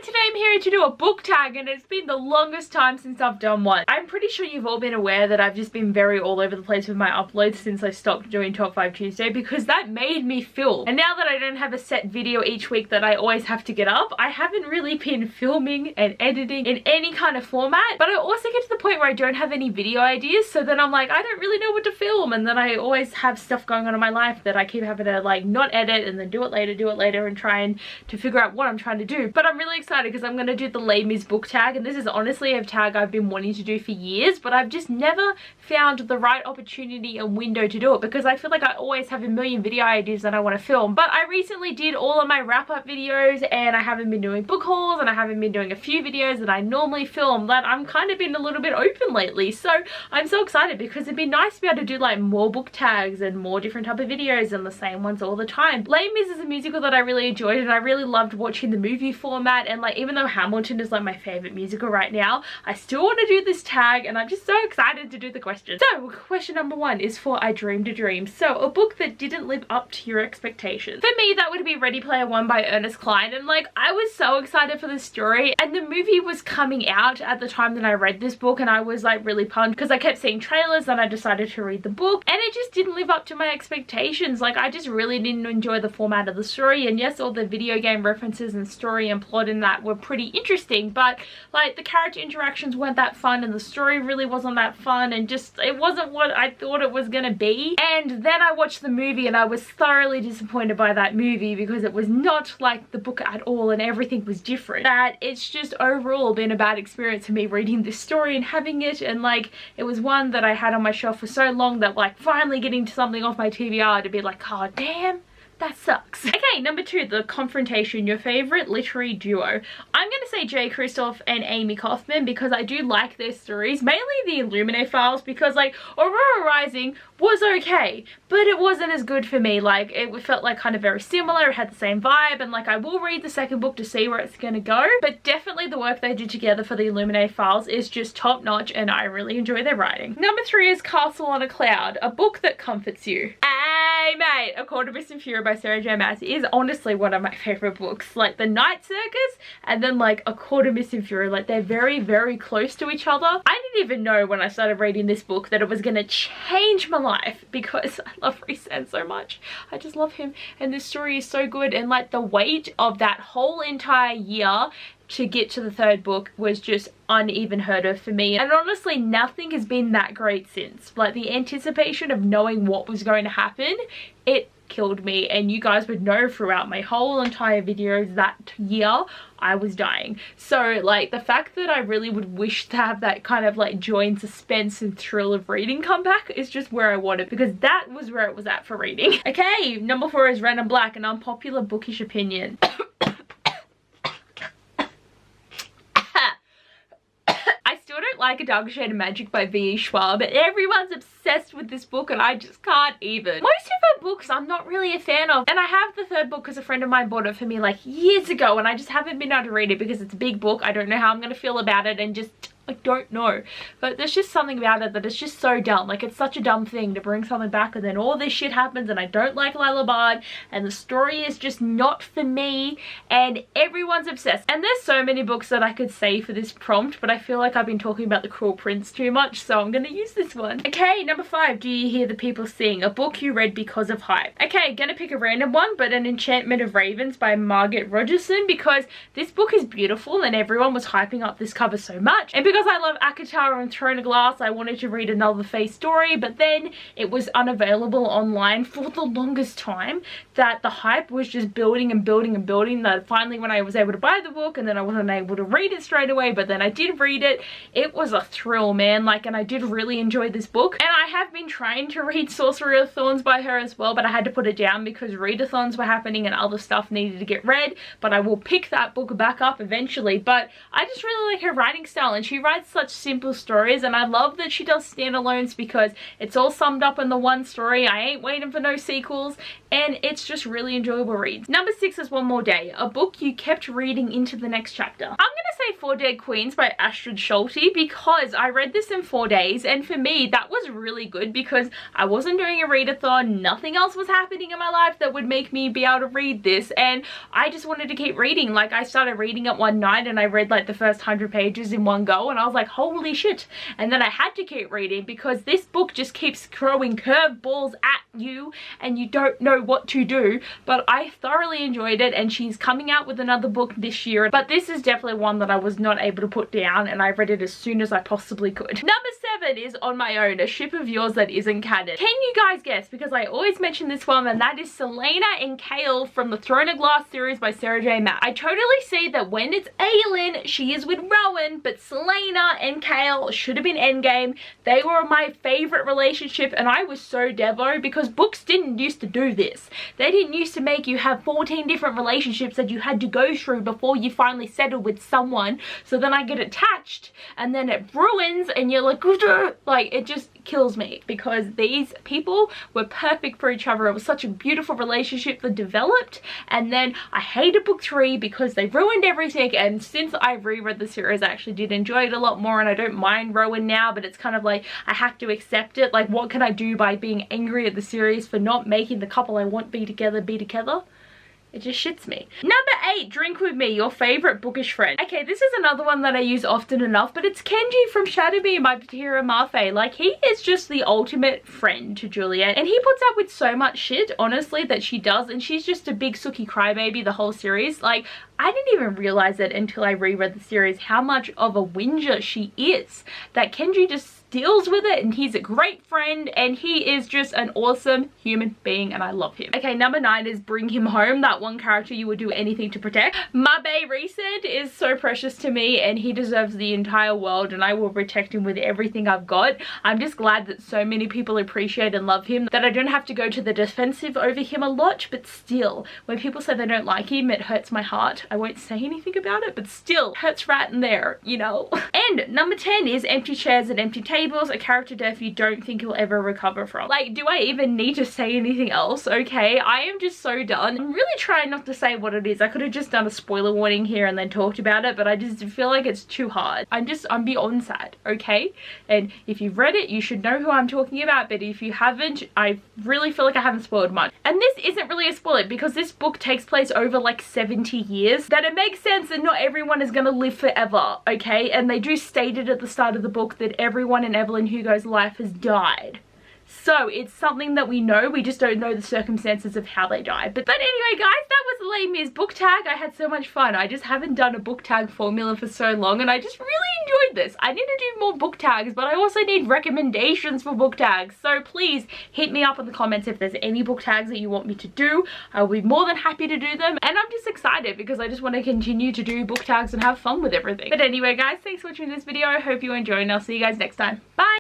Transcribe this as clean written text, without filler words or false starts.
and today I'm here to do a book tag, and it's been the longest time since I've done one. I'm pretty sure you've all been aware that I've just been very all over the place with my uploads since I stopped doing Top 5 Tuesday, because that made me film. And now that I don't have a set video each week that I always have to get up, I haven't really been filming and editing in any kind of format. But I also get to the point where I don't have any video ideas, so then I'm like, I don't really know what to film, and then I always have stuff going on in my life that I keep having to like not edit and then do it later and trying to figure out what I'm trying to do. But I'm really excited because I'm going to do the Les Mis book tag, and this is honestly a tag I've been wanting to do for years, but I've just never found the right opportunity and window to do it, because I feel like I always have a million video ideas that I want to film. But I recently did all of my wrap-up videos, and I haven't been doing book hauls, and I haven't been doing a few videos that I normally film that I'm kind of been a little bit open lately. So I'm so excited because it'd be nice to be able to do like more book tags and more different type of videos than the same ones all the time. Les Mis is a musical that I really enjoyed, and I really loved watching the movie format, and like even though Hamilton is like my favorite musical right now, I still want to do this tag, and I'm just so excited to do the question. So question number one is for I Dreamed a Dream. So a book that didn't live up to your expectations. For me, that would be Ready Player One by Ernest Cline, and like I was so excited for this story, and the movie was coming out at the time that I read this book, and I was like really pumped because I kept seeing trailers, and I decided to read the book, and it just didn't live up to my expectations. Like I just really didn't enjoy the format of the story, and yes, all the video game references and story and plot in that were pretty interesting, but like the character interactions weren't that fun, and the story really wasn't that fun, and just it wasn't what I thought it was gonna be. And then I watched the movie, and I was thoroughly disappointed by that movie because it was not like the book at all, and everything was different. That it's just overall been a bad experience for me reading this story and having it, and like it was one that I had on my shelf for so long that like finally getting to something off my TBR to be like, oh damn, that sucks. Okay, number two, The Confrontation, your favorite literary duo. I'm gonna say Jay Kristoff and Amy Kaufman because I do like their stories, mainly the Illuminae files, because like Aurora Rising was okay, but it wasn't as good for me. Like it felt like kind of very similar, it had the same vibe, and like I will read the second book to see where it's gonna go, but definitely the work they did together for the Illuminae files is just top notch, and I really enjoy their writing. Number three is Castle on a Cloud, a book that comforts you. Hey mate, A Court of Mist and Fury by Sarah J Maas is honestly one of my favorite books. Like the Night Circus and then like A Court of Mist and Fury, like they're very, very close to each other. I didn't even know when I started reading this book that it was gonna change my life, because I love Rhys so much. I just love him, and this story is so good, and like the weight of that whole entire year to get to the third book was just uneven heard of for me, and honestly nothing has been that great since. Like the anticipation of knowing what was going to happen, it killed me, and you guys would know throughout my whole entire videos that year I was dying. So like the fact that I really would wish to have that kind of like joy and suspense and thrill of reading come back is just where I want it, because that was where it was at for reading. Okay, number four is Red and Black, an unpopular bookish opinion. Like A Dark Shade of Magic by V.E. Schwab. Everyone's obsessed with this book, and I just can't even. Most of her books I'm not really a fan of, and I have the third book because a friend of mine bought it for me like years ago, and I just haven't been able to read it because it's a big book. I don't know how I'm going to feel about it, and just I don't know, but there's just something about it that is just so dumb. Like it's such a dumb thing to bring something back, and then all this shit happens, and I don't like Lila Bard, and the story is just not for me, and everyone's obsessed. And there's so many books that I could say for this prompt, but I feel like I've been talking about The Cruel Prince too much, so I'm gonna use this one. Okay, number five, Do You Hear the People Sing, a book you read because of hype. Okay, gonna pick a random one, but An Enchantment of Ravens by Margaret Rogerson, because this book is beautiful, and everyone was hyping up this cover so much, and because I love ACOTAR and Throne of Glass, I wanted to read another Fae story, but then it was unavailable online for the longest time, that the hype was just building and building and building, that finally when I was able to buy the book, and then I wasn't able to read it straight away, but then I did read it, it was a thrill, man. Like, and I did really enjoy this book, and I have been trying to read Sorcery of Thorns by her as well, but I had to put it down because readathons were happening and other stuff needed to get read, but I will pick that book back up eventually. But I just really like her writing style, and she writes such simple stories, and I love that she does standalones because it's all summed up in the one story. I ain't waiting for no sequels, and it's just really enjoyable reads. Number six is One More Day, a book you kept reading into the next chapter. I'm gonna say Four Dead Queens by Astrid Schulte because I read this in 4 days, and for me that was really good because I wasn't doing a readathon, nothing else was happening in my life that would make me be able to read this, and I just wanted to keep reading. Like, I started reading it one night and I read like the first 100 pages in one go, and I was like, holy shit. And then I had to keep reading because this book just keeps throwing curveballs at you and you don't know what to do. But I thoroughly enjoyed it, and she's coming out with another book this year, but this is definitely one that I was not able to put down, and I read it as soon as I possibly could. Number 7 is On My Own, a ship of yours that isn't canon. Can you guys guess? Because I always mention this one, and that is Selena and Kale from the Throne of Glass series by Sarah J Maas. I totally see that when it's Aelin, she is with Rowan, but Selena and Kale should have been endgame. They were my favorite relationship, and I was so devo because books didn't used to do this. They didn't used to make you have 14 different relationships that you had to go through before you finally settle with someone. So then I get attached and then it ruins and you're like it just kills me, because these people were perfect for each other. It was such a beautiful relationship that developed, and then I hated book 3 because they ruined everything. And since I reread the series, I actually did enjoy it a lot more, and I don't mind Rowan now, but it's kind of like I have to accept it. Like, what can I do by being angry at the series for not making the couple I want be together be together? It just shits me. Number 8, Drink With Me, your favorite bookish friend. Okay, this is another one that I use often enough, but it's Kenji from Shadow Me by Batira Mafe. Like, he is just the ultimate friend to Juliet, and he puts up with so much shit, honestly, that she does, and she's just a big Suki crybaby the whole series. Like, I didn't even realize it until I reread the series how much of a whinger she is, that Kenji just deals with it, and he's a great friend, and he is just an awesome human being, and I love him. Okay, number 9 is Bring Him Home, that one character you would do anything to protect. Mabe Recent is so precious to me, and he deserves the entire world, and I will protect him with everything I've got. I'm just glad that so many people appreciate and love him, that I don't have to go to the defensive over him a lot, but still, when people say they don't like him, it hurts my heart. I won't say anything about it, but still, hurts right in there, you know? And number 10 is Empty Chairs and Empty Tables, a character death you don't think you'll ever recover from. Like, do I even need to say anything else? Okay, I am just so done. I'm really trying not to say what it is. I could have just done a spoiler warning here and then talked about it, but I just feel like it's too hard. I'm beyond sad, okay? And if you've read it, you should know who I'm talking about, but if you haven't, I really feel like I haven't spoiled much. And this isn't really a spoiler because this book takes place over like 70 years, that it makes sense that not everyone is gonna live forever, okay? And they do state it at the start of the book that everyone in Evelyn Hugo's life has died. So it's something that we know, we just don't know the circumstances of how they died. But anyway guys, that was the Les Mis book tag. I had so much fun. I just haven't done a book tag formula for so long, and I just really enjoyed this. I need to do more book tags, but I also need recommendations for book tags. So please hit me up in the comments if there's any book tags that you want me to do. I'll be more than happy to do them, and I'm just excited because I just want to continue to do book tags and have fun with everything. But anyway guys, thanks for watching this video. I hope you enjoyed, and I'll see you guys next time. Bye!